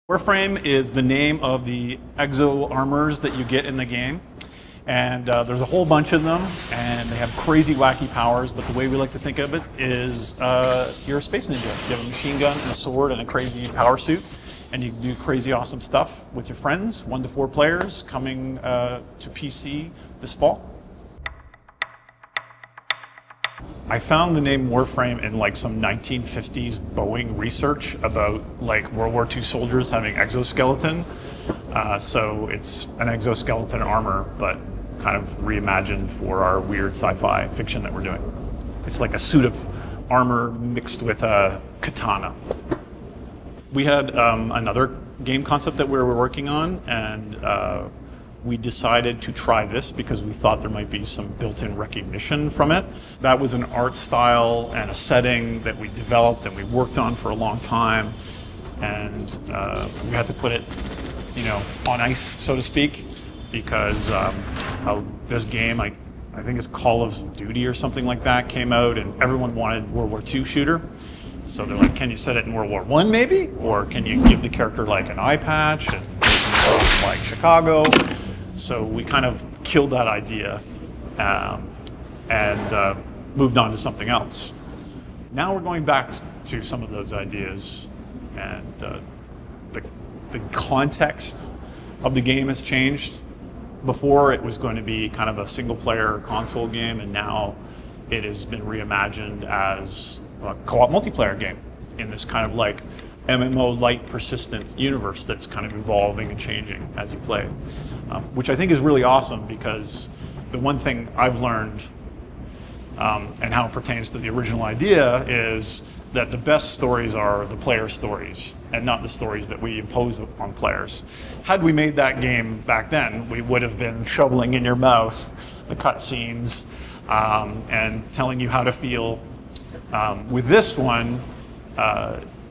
Warframe is the name of the exo armors that you get in the game. And there's a whole bunch of them, and they have crazy, wacky powers, but the way we like to think of it is you're a space ninja. You have a machine gun and a sword and a crazy power suit, and you can do crazy, awesome stuff with your friends, 1 to 4 players, coming to PC this fall. I found the name Warframe in like some 1950s Boeing research about like World War II soldiers having exoskeleton. So it's an exoskeleton armor, but kind of reimagined for our weird sci-fi fiction that we're doing. It's like a suit of armor mixed with a katana. We had another game concept that we were working on, and we decided to try this because we thought there might be some built-in recognition from it. That was an art style and a setting that we developed and we worked on for a long time, and we had to put it, on ice, so to speak, because how this game, I think it's Call of Duty or something like that, came out, and everyone wanted World War II shooter. So they're like, can you set it in World War I maybe? Or can you give the character like an eye patch and make them from like Chicago? So we kind of killed that idea and moved on to something else. Now we're going back to some of those ideas, and the context of the game has changed. Before it was going to be kind of a single player console game, and now it has been reimagined as a co-op multiplayer game in this kind of like MMO light persistent universe that's kind of evolving and changing as you play, which I think is really awesome, because the one thing I've learned and how it pertains to the original idea is that the best stories are the player stories and not the stories that we impose on players. Had we made that game back then, we would have been shoveling in your mouth the cutscenes and telling you how to feel. With this one,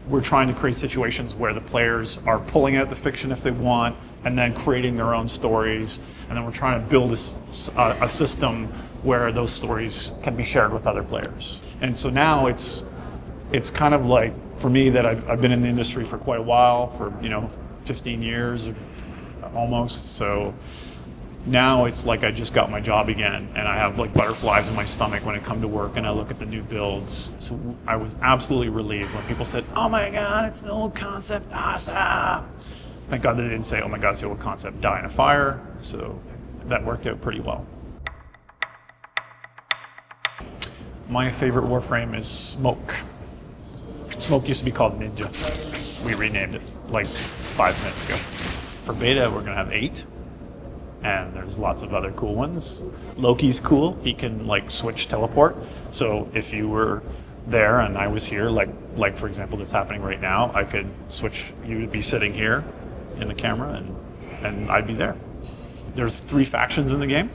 we're trying to create situations where the players are pulling out the fiction if they want, and then creating their own stories, and then we're trying to build a system where those stories can be shared with other players. And so now it's kind of like, for me, that I've been in the industry for quite a while, for 15 years almost. So now it's like I just got my job again, and I have like butterflies in my stomach when I come to work and I look at the new builds. So I was absolutely relieved when people said, "Oh my God, it's the old concept, awesome!" Thank God they didn't say, "Oh my God, it's the old concept, die in a fire." So that worked out pretty well. My favorite Warframe is Smoke. Smoke used to be called Ninja. We renamed it like 5 minutes ago. For beta, we're gonna have 8. And there's lots of other cool ones. Loki's cool. He can like switch teleport. So if you were there and I was here, like for example, that's happening right now, I could switch. You would be sitting here in the camera, and I'd be there. There's 3 factions in the game.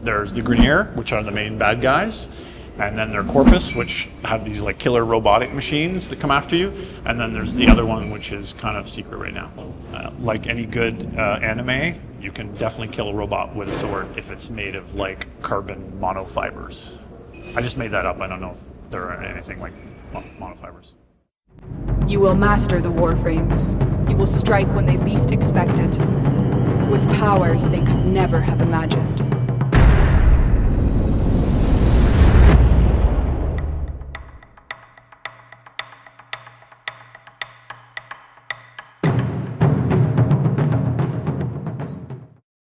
There's the Grenier, which are the main bad guys, and then there's Corpus, which have these like killer robotic machines that come after you, and then there's the other one, which is kind of secret right now. Like any good anime, you can definitely kill a robot with a sword if it's made of like carbon monofibers. I just made that up. I don't know if there are anything like monofibers. You will master the Warframes. You will strike when they least expect it, with powers they could never have imagined.